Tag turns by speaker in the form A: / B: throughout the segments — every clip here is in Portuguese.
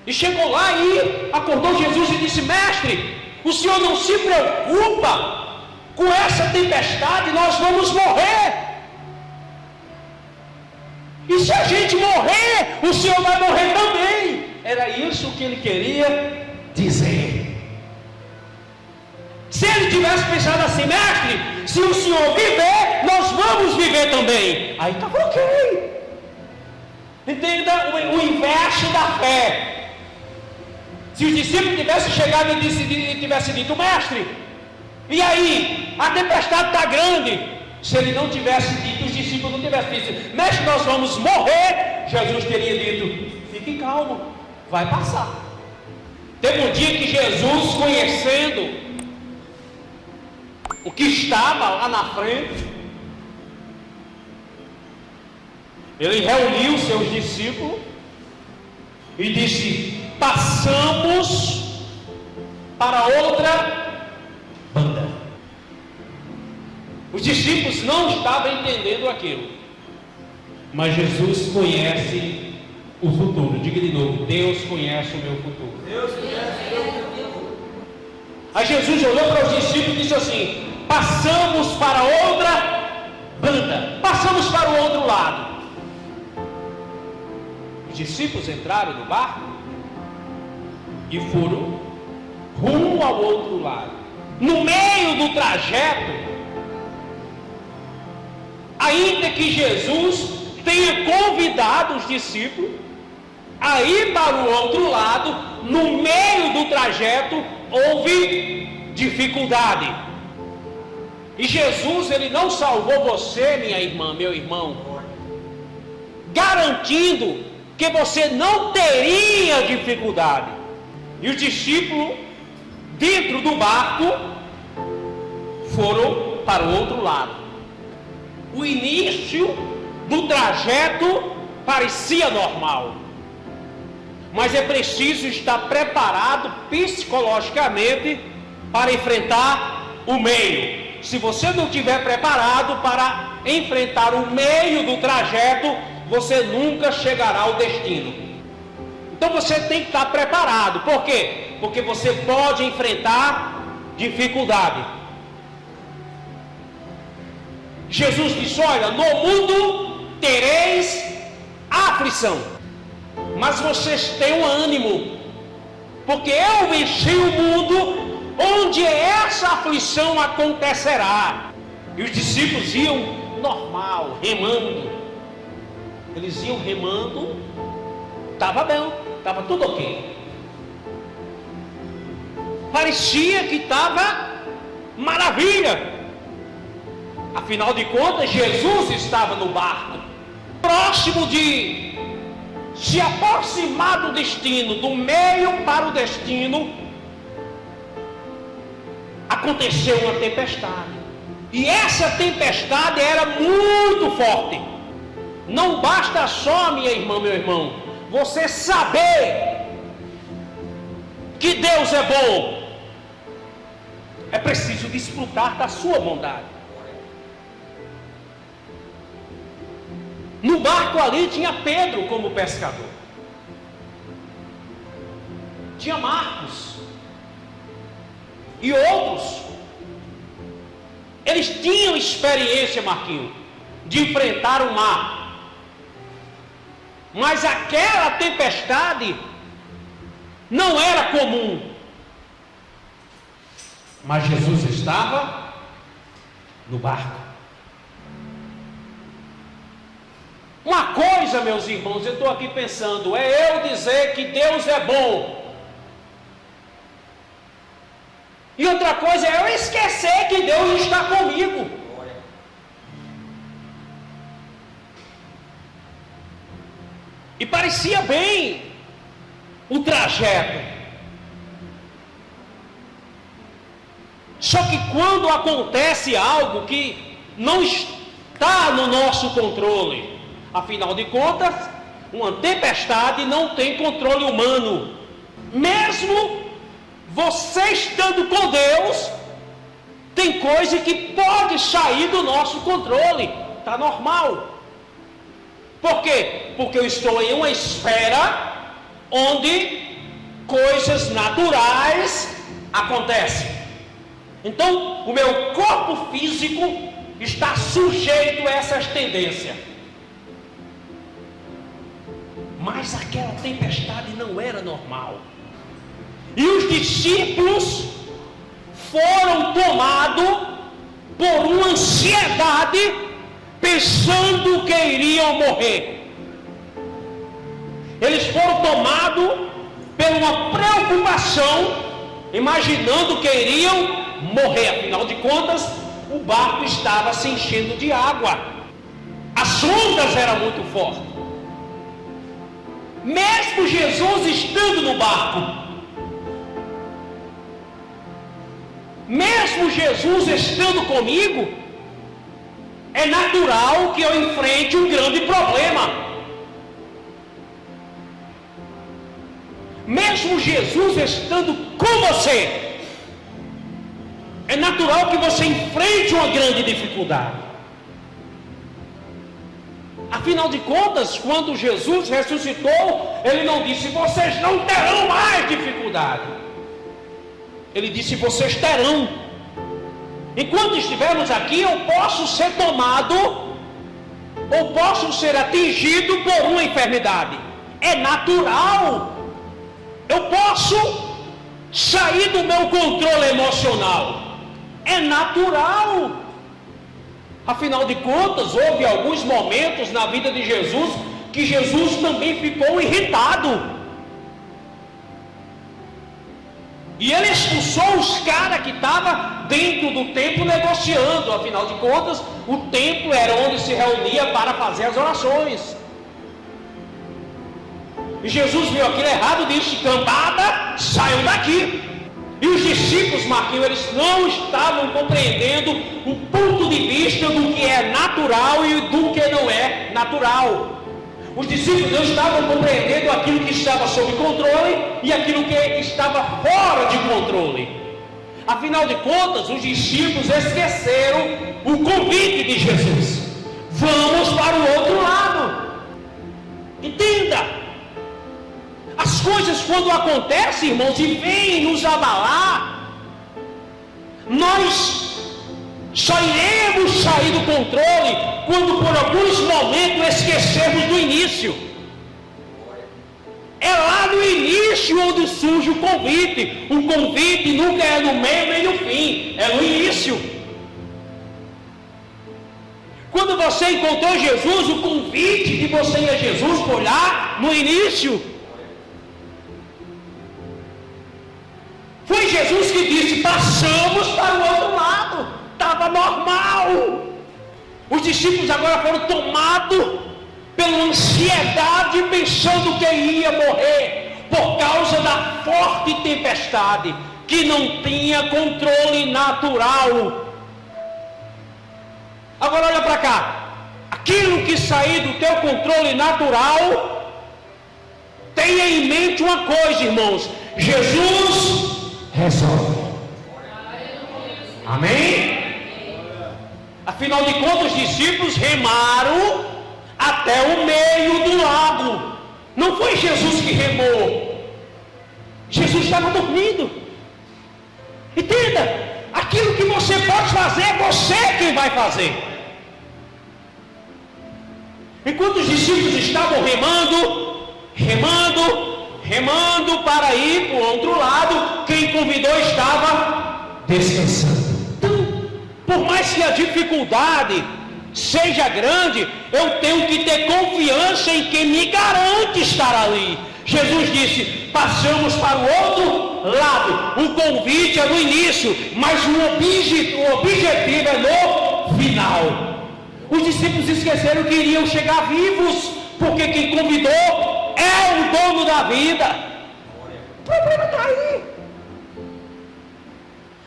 A: E chegou lá e acordou Jesus e disse: mestre, o senhor não se preocupa com essa tempestade, nós vamos morrer. E se a gente morrer, o senhor vai morrer também. Era isso que ele queria dizer. Se ele tivesse pensado assim: mestre, se o senhor viver, nós vamos viver também, aí estava ok. Entenda o inverso da fé. Se os discípulos tivessem chegado e tivessem dito: mestre, e aí, a tempestade está grande. Se ele não tivesse dito, os discípulos não tivessem dito: mestre, nós vamos morrer, Jesus teria dito: fique calmo, vai passar. Teve um dia que Jesus, conhecendo o que estava lá na frente, ele reuniu seus discípulos e disse: passamos para outra banda. Os discípulos não estavam entendendo aquilo, mas Jesus conhece o futuro. Diga de novo: Deus conhece o meu futuro.
B: Deus conhece o meu futuro.
A: Aí Jesus olhou para os discípulos e disse assim: passamos para outra banda, passamos para o outro lado. Os discípulos entraram no barco e foram rumo ao outro lado. No meio do trajeto, ainda que Jesus tenha convidado os discípulos a ir para o outro lado, no meio do trajeto houve dificuldade. E Jesus, ele não salvou você, minha irmã, meu irmão, garantindo que você não teria dificuldade. E os discípulos, dentro do barco, foram para o outro lado. O início do trajeto parecia normal, mas é preciso estar preparado psicologicamente para enfrentar o meio. Se você não estiver preparado para enfrentar o meio do trajeto, você nunca chegará ao destino. Então você tem que estar preparado. Por quê? Porque você pode enfrentar dificuldade. Jesus disse: olha, no mundo tereis aflição, mas vocês tenham ânimo, porque eu venci o mundo. Onde essa aflição acontecerá. E os discípulos iam normal, remando. Eles iam remando, estava bem, estava tudo ok. Parecia que estava maravilha. Afinal de contas, Jesus estava no barco, próximo de se aproximar do destino, do meio para o destino. Aconteceu uma tempestade, e essa tempestade era muito forte. Não basta só, minha irmã, meu irmão, você saber que Deus é bom, é preciso desfrutar da sua bondade. No barco ali tinha Pedro como pescador, tinha Marcos e outros. Eles tinham experiência, Marquinhos, de enfrentar o mar. Mas aquela tempestade não era comum. Mas Jesus estava no barco. Uma coisa, meus irmãos, eu estou aqui pensando, é eu dizer que Deus é bom. E outra coisa é eu esquecer que Deus está comigo. E parecia bem o trajeto. Só que quando acontece algo que não está no nosso controle, afinal de contas, uma tempestade não tem controle humano. Mesmo você estando com Deus, tem coisa que pode sair do nosso controle. Está normal. Por quê? Porque eu estou em uma esfera onde coisas naturais acontecem. Então, o meu corpo físico está sujeito a essas tendências. Mas aquela tempestade não era normal. E os discípulos foram tomados por uma ansiedade, pensando que iriam morrer. Eles foram tomados por uma preocupação, imaginando que iriam morrer. Afinal de contas, o barco estava se enchendo de água. As ondas eram muito fortes. Mesmo Jesus estando no barco, mesmo Jesus estando comigo, é natural que eu enfrente um grande problema. Mesmo Jesus estando com você, é natural que você enfrente uma grande dificuldade. Afinal de contas, quando Jesus ressuscitou, Ele não disse, vocês não terão mais dificuldade. Ele disse, vocês terão. Enquanto estivermos aqui, eu posso ser tomado, ou posso ser atingido por uma enfermidade. É natural. Eu posso sair do meu controle emocional. É natural. Afinal de contas, houve alguns momentos na vida de Jesus que Jesus também ficou irritado. E ele expulsou os caras que estavam dentro do templo negociando. Afinal de contas, o templo era onde se reunia para fazer as orações. E Jesus viu aquilo errado, disse, cambada, saiam daqui. E os discípulos, Marquinhos, eles não estavam compreendendo o ponto de vista do que é natural e do que não é natural. Os discípulos não estavam compreendendo aquilo que estava sob controle e aquilo que estava fora de controle. Afinal de contas, os discípulos esqueceram o convite de Jesus. Vamos para o outro lado. Entenda. As coisas quando acontecem, irmãos, e vêm nos abalar, nós só iremos sair do controle quando por alguns momentos esquecermos do início. É lá no início onde surge o convite. O convite nunca é no meio nem no fim, é no início. Quando você encontrou Jesus, o convite de você ir a Jesus foi lá no início. Foi Jesus que disse, passamos para o outro lado. Estava normal. Os discípulos agora foram tomados pela ansiedade, pensando que ia morrer, por causa da forte tempestade, que não tinha controle natural. Agora olha para cá. Aquilo que sair do teu controle natural, tenha em mente uma coisa, irmãos. Jesus resolve. Amém? Afinal de contas, os discípulos remaram até o meio do lago. Não foi Jesus que remou. Jesus estava dormindo. Entenda, aquilo que você pode fazer, é você quem vai fazer. Enquanto os discípulos estavam remando para ir para o outro lado, quem convidou estava descansando. Então, por mais que a dificuldade seja grande, eu tenho que ter confiança em quem me garante estar ali. Jesus disse, passamos para o outro lado. O convite é no início, mas o objetivo é no final. Os discípulos esqueceram que iriam chegar vivos, porque quem convidou é o dono da vida. O problema está aí.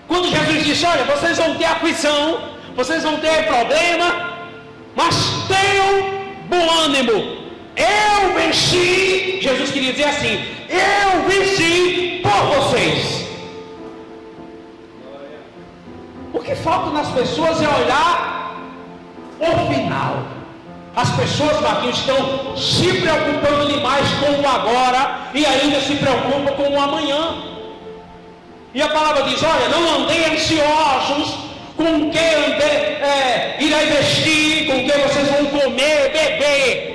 A: Quando Jesus disse, olha, vocês vão ter aflição, vocês vão ter problema, mas tenham bom ânimo. Eu venci. Jesus queria dizer assim, eu venci por vocês. O que falta nas pessoas é olhar o final. As pessoas, Marquinhos, estão se preocupando demais com o agora e ainda se preocupam com o o amanhã. E a palavra diz: olha, não andem ansiosos com o que irá vestir, com o que vocês vão comer, beber.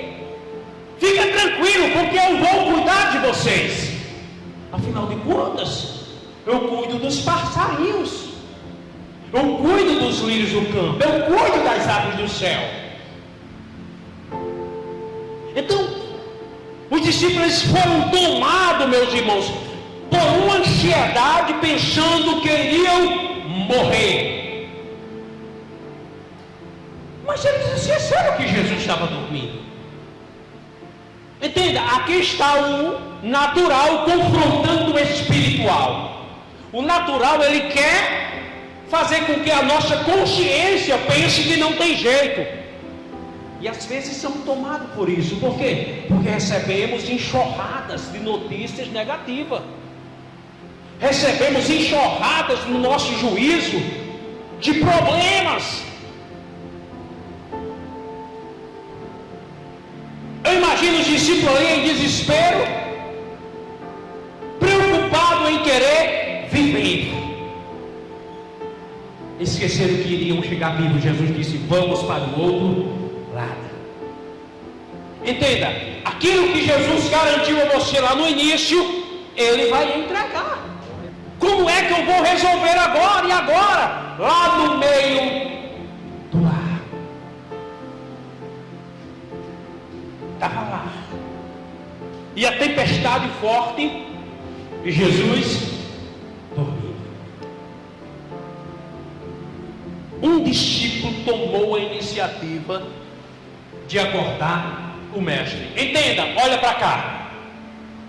A: Fica tranquilo, porque eu vou cuidar de vocês. Afinal de contas, eu cuido dos passarinhos, eu cuido dos lírios do campo, eu cuido das aves do céu. Então, os discípulos foram tomados, meus irmãos, por uma ansiedade, pensando que iriam morrer. Mas eles esqueceram que Jesus estava dormindo. Entenda, aqui está o natural confrontando o espiritual. O natural, ele quer fazer com que a nossa consciência pense que não tem jeito. E às vezes somos tomados por isso. Por quê? Porque recebemos enxurradas de notícias negativas. Recebemos enxurradas no nosso juízo de problemas. Eu imagino os discípulos ali em desespero, preocupados em querer viver. Esqueceram que iriam chegar vivos. Jesus disse: vamos para o outro lado. Entenda, aquilo que Jesus garantiu a você lá no início, Ele vai entregar. Como é que eu vou resolver agora e agora? Lá no meio do ar. Estava lá. E a tempestade forte, e Jesus dormiu. Um discípulo tomou a iniciativa de acordar o mestre. Entenda, olha para cá.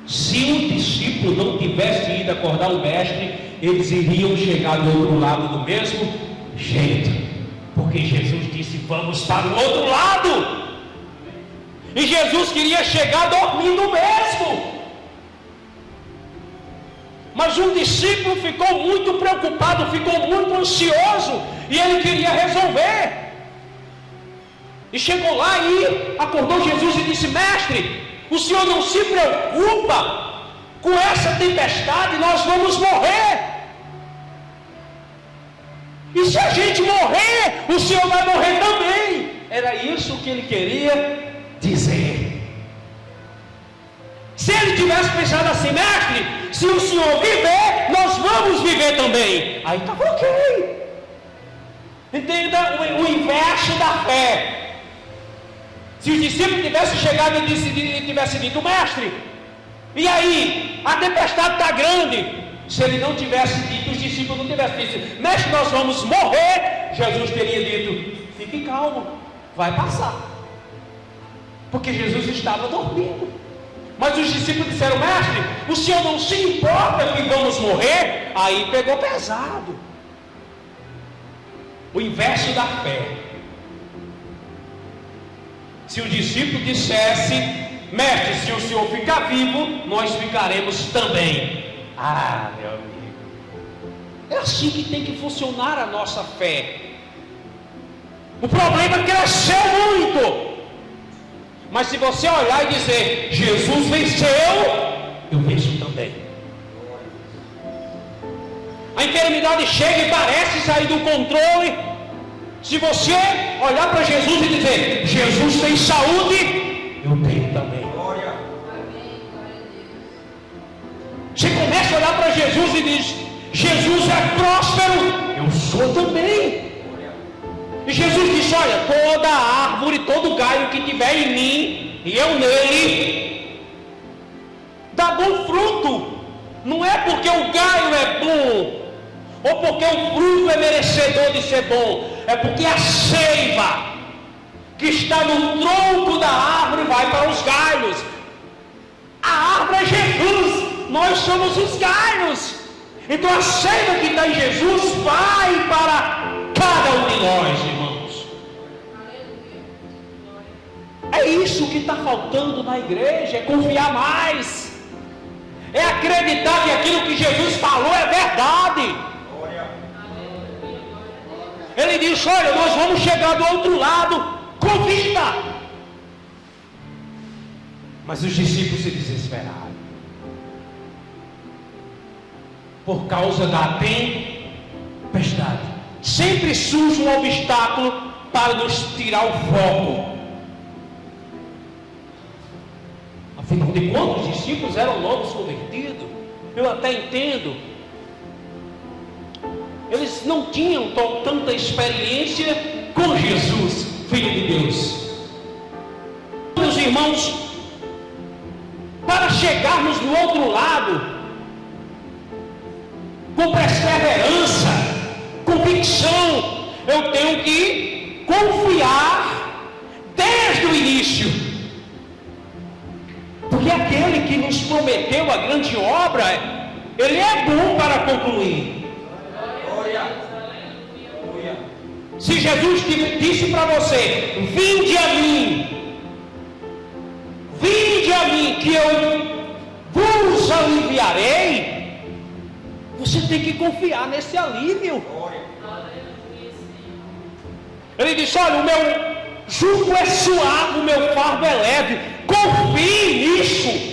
A: Se o discípulo não tivesse ido acordar o mestre, eles iriam chegar do outro lado do mesmo jeito, porque Jesus disse: vamos para o outro lado. E Jesus queria chegar dormindo mesmo. Mas um discípulo ficou muito preocupado, ficou muito ansioso, e ele queria resolver. E chegou lá e acordou Jesus e disse: mestre, o senhor não se preocupa com essa tempestade, nós vamos morrer. E se a gente morrer, o senhor vai morrer também. Era isso que ele queria dizer. Se ele tivesse pensado assim: mestre, se o senhor viver, nós vamos viver também. Aí estava ok. Entenda o inverso da fé. Se os discípulos tivessem chegado e tivessem dito: mestre, e aí, a tempestade está grande. Se ele não tivesse dito, os discípulos não tivessem dito: mestre, nós vamos morrer, Jesus teria dito: fique calmo, vai passar. Porque Jesus estava dormindo. Mas os discípulos disseram: mestre, o senhor não se importa que vamos morrer? Aí pegou pesado. O inverso da fé. Se o discípulo dissesse: mestre, se o senhor ficar vivo, nós ficaremos também. Ah, meu amigo, é assim que tem que funcionar a nossa fé. O problema cresceu muito. Mas se você olhar e dizer: Jesus venceu, eu venço também. A enfermidade chega e parece sair do controle. Se você olhar para Jesus e dizer: Jesus tem saúde, eu tenho também. Você começa a olhar para Jesus e diz: Jesus é próspero, eu sou também. E Jesus disse: olha, toda árvore, todo galho que tiver em mim e eu nele, dá bom fruto. Não é porque o galho é bom, ou porque o fruto é merecedor de ser bom, é porque a seiva que está no tronco da árvore vai para os galhos. A árvore é Jesus, nós somos os galhos. Então a seiva que está em Jesus vai para cada um de nós, irmãos. É isso que está faltando na igreja, é confiar mais, é acreditar que aquilo que Jesus falou é verdade. Ele disse: olha, nós vamos chegar do outro lado com vida. Mas os discípulos se desesperaram. por causa da tempestade. Sempre surge um obstáculo para nos tirar o foco. Afinal de contas, os discípulos eram novos convertidos. Eu até entendo. Eles não tinham tanta experiência com Jesus, Filho de Deus. Meus irmãos, para chegarmos no outro lado, com perseverança, convicção, eu tenho que confiar desde o início. Porque aquele que nos prometeu a grande obra, ele é bom para concluir. Se Jesus disse para você: vinde a mim, que eu vos aliviarei, você tem que confiar nesse alívio. Ele disse: olha, o meu jugo é suave, o meu fardo é leve. Confie nisso.